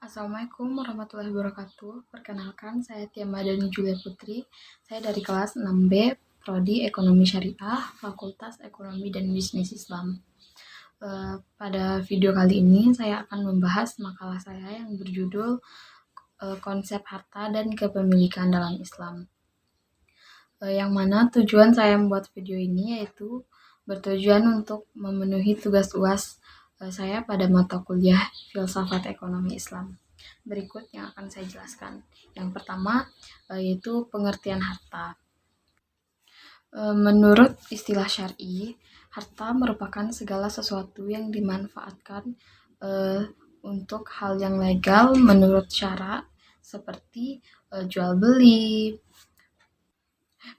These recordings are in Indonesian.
Assalamualaikum warahmatullahi wabarakatuh. Perkenalkan, saya Tia Madani Julia Putri. Saya dari kelas 6B, Prodi Ekonomi Syariah, Fakultas Ekonomi dan Bisnis Islam. Pada video kali ini, saya akan membahas makalah saya yang berjudul Konsep Harta dan Kepemilikan dalam Islam. Yang mana tujuan saya membuat video ini yaitu bertujuan untuk memenuhi tugas UAS saya pada mata kuliah Filsafat Ekonomi Islam. Berikut yang akan saya jelaskan. Yang pertama yaitu pengertian harta. Menurut istilah syar'i, harta merupakan segala sesuatu yang dimanfaatkan untuk hal yang legal menurut syara seperti jual beli,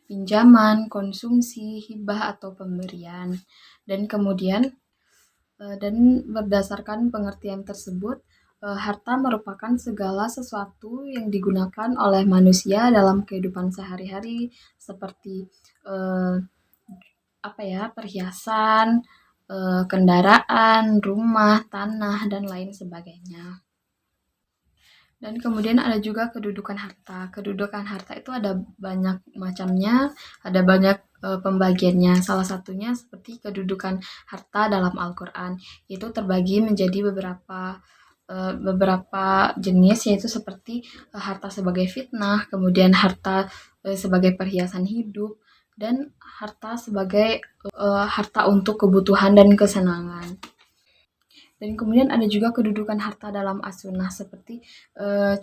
pinjaman, konsumsi, hibah atau pemberian. Dan kemudian dan berdasarkan pengertian tersebut, harta merupakan segala sesuatu yang digunakan oleh manusia dalam kehidupan sehari-hari seperti perhiasan, kendaraan, rumah, tanah, dan lain sebagainya. Dan kemudian ada juga kedudukan harta. Kedudukan harta itu ada banyak macamnya, ada banyak pembagiannya. Salah satunya seperti kedudukan harta dalam Al-Quran. Itu terbagi menjadi beberapa jenis, yaitu seperti harta sebagai fitnah, kemudian harta sebagai perhiasan hidup, dan harta sebagai harta untuk kebutuhan dan kesenangan. Dan kemudian ada juga kedudukan harta dalam as-sunnah seperti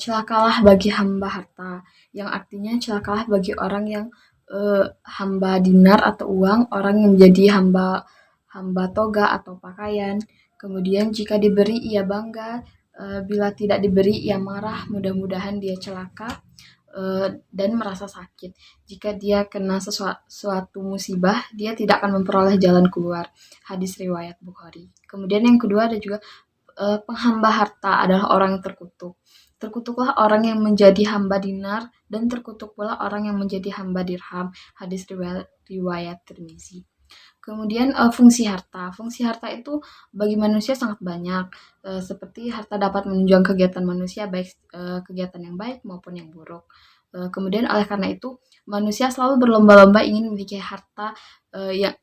celakalah bagi hamba harta, yang artinya celakalah bagi orang yang hamba dinar atau uang, orang yang menjadi hamba toga atau pakaian. Kemudian jika diberi ia bangga, bila tidak diberi ia marah, mudah-mudahan dia celaka dan merasa sakit. Jika dia kena suatu musibah, dia tidak akan memperoleh jalan keluar. Hadis riwayat Bukhari. Kemudian yang kedua ada juga penghamba harta adalah orang yang terkutuk. Terkutuklah orang yang menjadi hamba dinar dan terkutuk pula orang yang menjadi hamba dirham. Hadis riwayat Tirmizi. Kemudian fungsi harta. Fungsi harta itu bagi manusia sangat banyak. Seperti harta dapat menunjang kegiatan manusia, baik kegiatan yang baik maupun yang buruk. Kemudian oleh karena itu manusia selalu berlomba-lomba ingin memiliki harta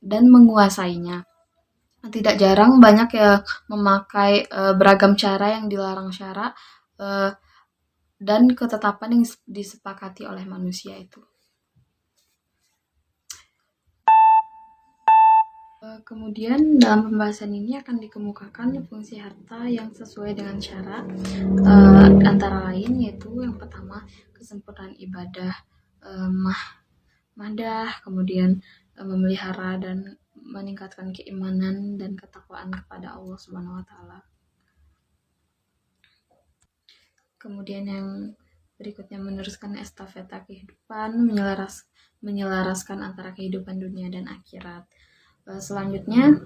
dan menguasainya. Tidak jarang banyak yang memakai beragam cara yang dilarang syara dan ketetapan yang disepakati oleh manusia itu. Kemudian dalam pembahasan ini akan dikemukakan fungsi harta yang sesuai dengan syarat, antara lain yaitu yang pertama kesempurnaan ibadah, madah, kemudian memelihara dan meningkatkan keimanan dan ketakwaan kepada Allah Subhanahu wa taala. Kemudian yang berikutnya meneruskan estafeta kehidupan, menyelaraskan antara kehidupan dunia dan akhirat. Selanjutnya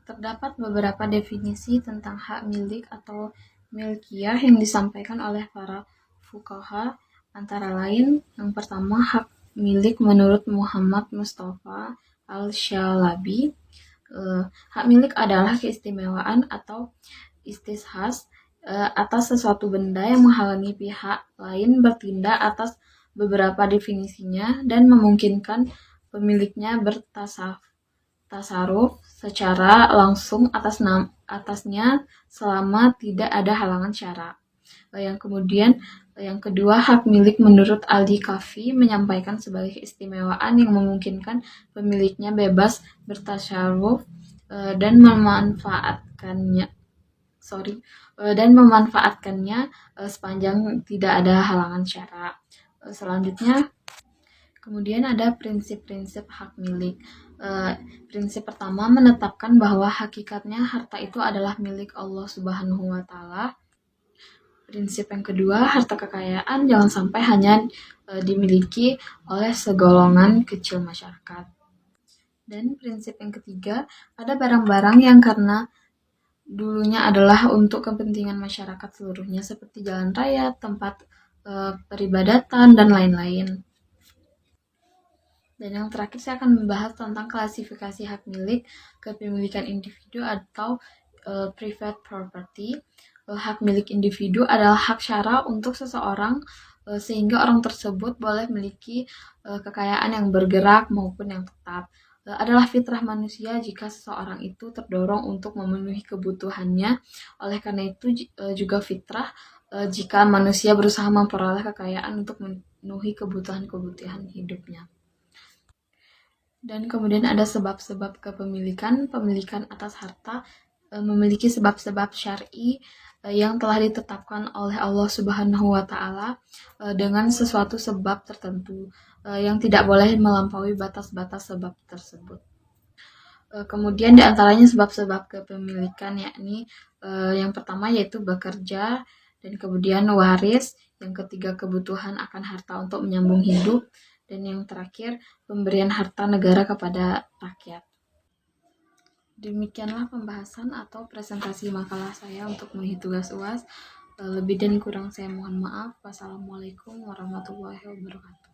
terdapat beberapa definisi tentang hak milik atau milkiyah yang disampaikan oleh para fuqaha, antara lain yang pertama hak milik menurut Muhammad Mustafa Al-Shalabi. Hak milik adalah keistimewaan atau istishas atas sesuatu benda yang menghalangi pihak lain bertindak atas beberapa definisinya dan memungkinkan pemiliknya bertasarruf secara langsung atasnya selama tidak ada halangan syara. Yang kedua, hak milik menurut Al-Kafi menyampaikan sebagai keistimewaan yang memungkinkan pemiliknya bebas bertasarruf dan memanfaatkannya sepanjang tidak ada halangan syara. Selanjutnya, kemudian ada prinsip-prinsip hak milik. Prinsip pertama menetapkan bahwa hakikatnya harta itu adalah milik Allah Subhanahu wa taala. Prinsip yang kedua, harta kekayaan jangan sampai hanya dimiliki oleh segolongan kecil masyarakat. Dan prinsip yang ketiga, ada barang-barang yang karena dulunya adalah untuk kepentingan masyarakat seluruhnya seperti jalan raya, tempat peribadatan, dan lain-lain. Dan yang terakhir saya akan membahas tentang klasifikasi hak milik kepemilikan individu atau private property. hak milik individu adalah hak syara untuk seseorang sehingga orang tersebut boleh memiliki kekayaan yang bergerak maupun yang tetap. Adalah fitrah manusia jika seseorang itu terdorong untuk memenuhi kebutuhannya. Oleh karena itu juga fitrah jika manusia berusaha memperoleh kekayaan untuk memenuhi kebutuhan-kebutuhan hidupnya. Dan kemudian ada sebab-sebab kepemilikan. Pemilikan atas harta memiliki sebab-sebab syar'i yang telah ditetapkan oleh Allah Subhanahu wa taala dengan sesuatu sebab tertentu yang tidak boleh melampaui batas-batas sebab tersebut. Kemudian di antaranya sebab-sebab kepemilikan yakni yang pertama yaitu bekerja, dan kemudian waris, yang ketiga kebutuhan akan harta untuk menyambung hidup, dan yang terakhir pemberian harta negara kepada rakyat. Demikianlah pembahasan atau presentasi makalah saya untuk memenuhi tugas UAS. Lebih dan kurang saya mohon maaf. Wassalamualaikum warahmatullahi wabarakatuh.